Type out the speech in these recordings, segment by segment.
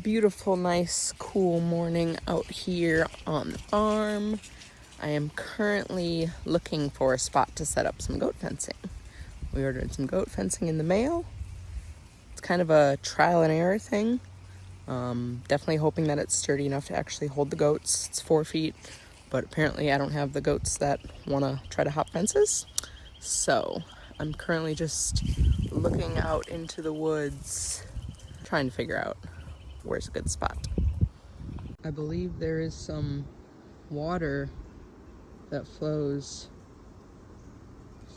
Beautiful, nice, cool morning out here on the farm. I am currently looking for a spot to set up some goat fencing. We ordered some goat fencing in the mail. It's kind of a trial and error thing. Definitely hoping that it's sturdy enough to actually hold the goats. It's 4 feet, but apparently I don't have the goats that want to try to hop fences. So I'm currently just looking out into the woods, trying to figure out where's a good spot. I believe there is some water that flows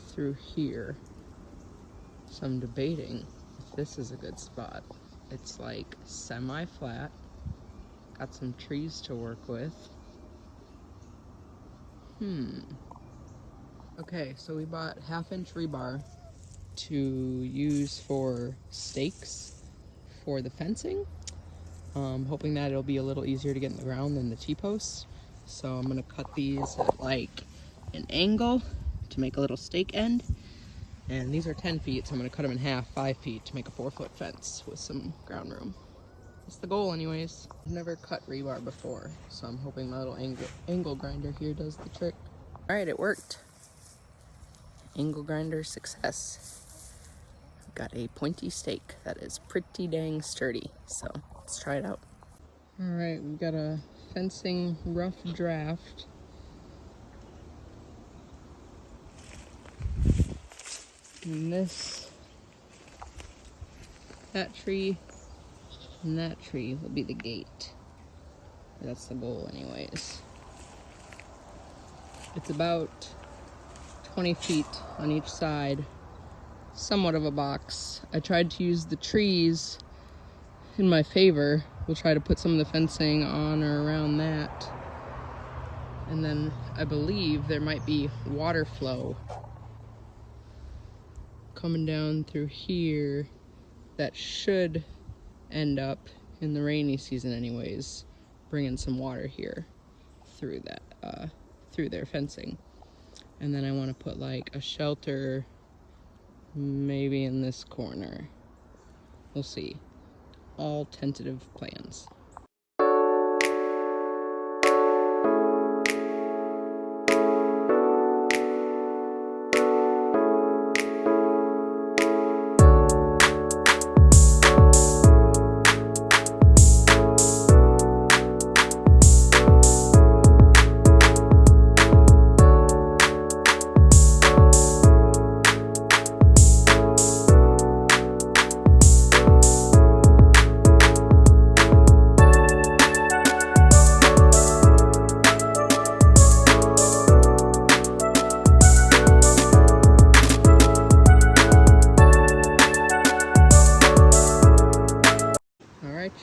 through here. So I'm debating if this is a good spot. It's like semi-flat, got some trees to work with. Okay, so we bought 1/2-inch rebar to use for stakes for the fencing. Hoping that it'll be a little easier to get in the ground than the T-posts. So I'm gonna cut these at like an angle to make a little stake end. And these are 10 feet, so I'm gonna cut them in half, 5 feet, to make a 4-foot fence with some ground room. That's the goal anyways. I've never cut rebar before, so I'm hoping my little angle grinder here does the trick. All right, it worked. Angle grinder success. I've got a pointy stake that is pretty dang sturdy, so let's try it out. All right, we've got a fencing rough draft. And that tree, and that tree will be the gate. That's the goal anyways. It's about 20 feet on each side, somewhat of a box. I tried to use the trees in my favor. We'll try to put some of the fencing on or around that. And then I believe there might be water flow coming down through here that should end up in the rainy season anyways, bringing some water here through that, through their fencing. And then I want to put like a shelter maybe in this corner. We'll see. All tentative plans.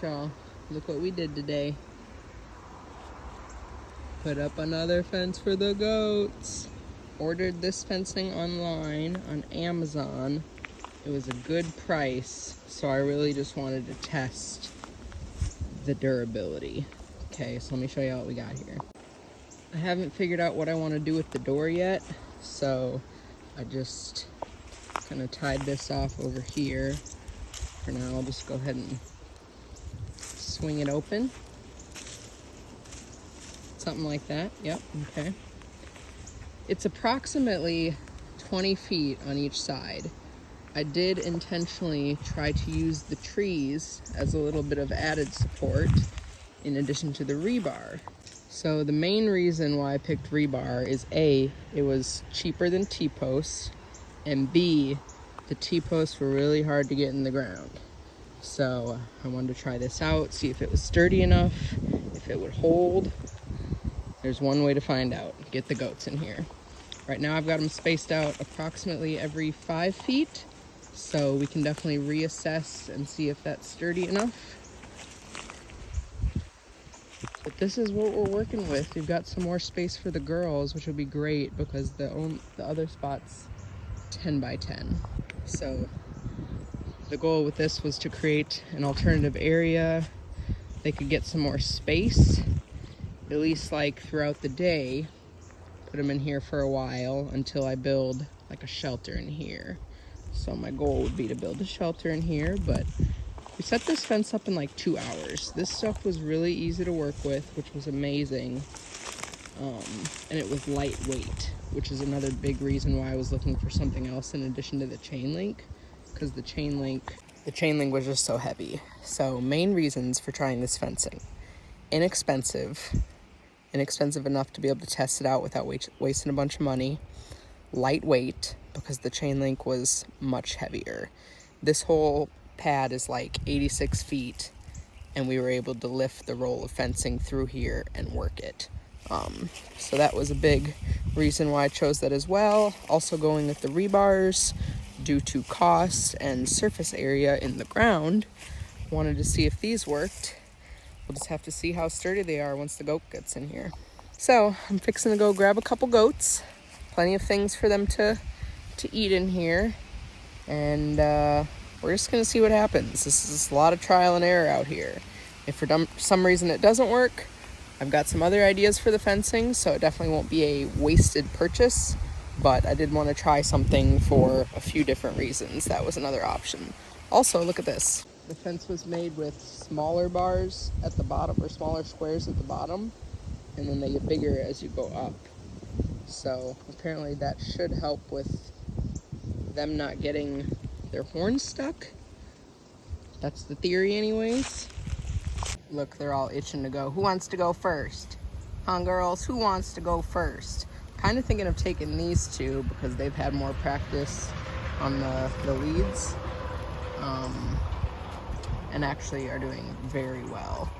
Y'all, look what we did today. Put up another fence for the goats. Ordered this fencing online on Amazon. It was a good price, so I really just wanted to test the durability. Okay, so let me show you what we got here. I haven't figured out what I want to do with the door yet, so I just kind of tied this off over here. For now, I'll just go ahead and swing it open. Something like that. Yep, okay. It's approximately 20 feet on each side. I did intentionally try to use the trees as a little bit of added support in addition to the rebar. So the main reason why I picked rebar is A, it was cheaper than T-posts, and B, the T-posts were really hard to get in the ground. So I wanted to try this out, see if it was sturdy enough, if it would hold. There's one way to find out. Get the goats in here. Right now I've got them spaced out approximately every 5 feet, so we can definitely reassess and see if that's sturdy enough. But this is what we're working with. We've got some more space for the girls, which will be great because the other spot's 10 by 10. So the goal with this was to create an alternative area. They could get some more space, at least like throughout the day. Put them in here for a while until I build like a shelter in here. So my goal would be to build a shelter in here, but We set this fence up in like 2 hours. This stuff was really easy to work with, which was amazing. And it was lightweight, which is another big reason why I was looking for something else in addition to the chain link, because the chain link was just so heavy. So main reasons for trying this fencing: inexpensive enough to be able to test it out without wasting a bunch of money; lightweight, because the chain link was much heavier. This whole pad is like 86 feet, and we were able to lift the roll of fencing through here and work it. So that was a big reason why I chose that as well. Also going with the rebars due to cost and surface area in the ground. Wanted to see if these worked. We'll just have to see how sturdy they are once the goat gets in here. So I'm fixing to go grab a couple goats. Plenty of things for them to eat in here. And we're just gonna see what happens. This is a lot of trial and error out here. If for some reason it doesn't work, I've got some other ideas for the fencing, so it definitely won't be a wasted purchase, but I did want to try something for a few different reasons. That was another option. Also, look at this. The fence was made with smaller bars at the bottom, or smaller squares at the bottom, and then they get bigger as you go up. So apparently that should help with them not getting their horns stuck. That's the theory anyways. Look, they're all itching to go. Who wants to go first? Huh, girls? Who wants to go first? Kind of thinking of taking these two because they've had more practice on the leads. And actually are doing very well,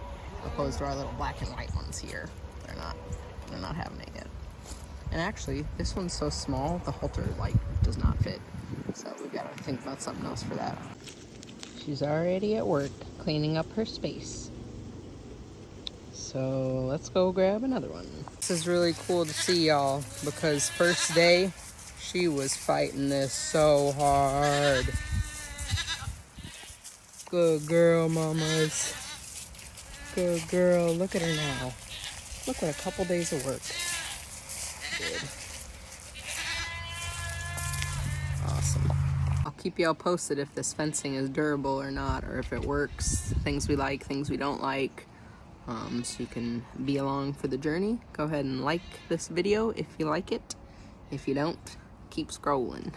opposed to our little black and white ones here. They're not having it yet. And actually, this one's so small, the halter like does not fit. So we've got to think about something else for that. She's already at work cleaning up her space. So let's go grab another one. This is really cool to see, y'all, because first day, she was fighting this so hard. Good girl, mamas. Good girl. Look at her now. Look what a couple days of work. Good. Awesome. I'll keep y'all posted if this fencing is durable or not, or if it works, things we like, things we don't like. So you can be along for the journey. Go ahead and like this video if you like it. If you don't, keep scrolling.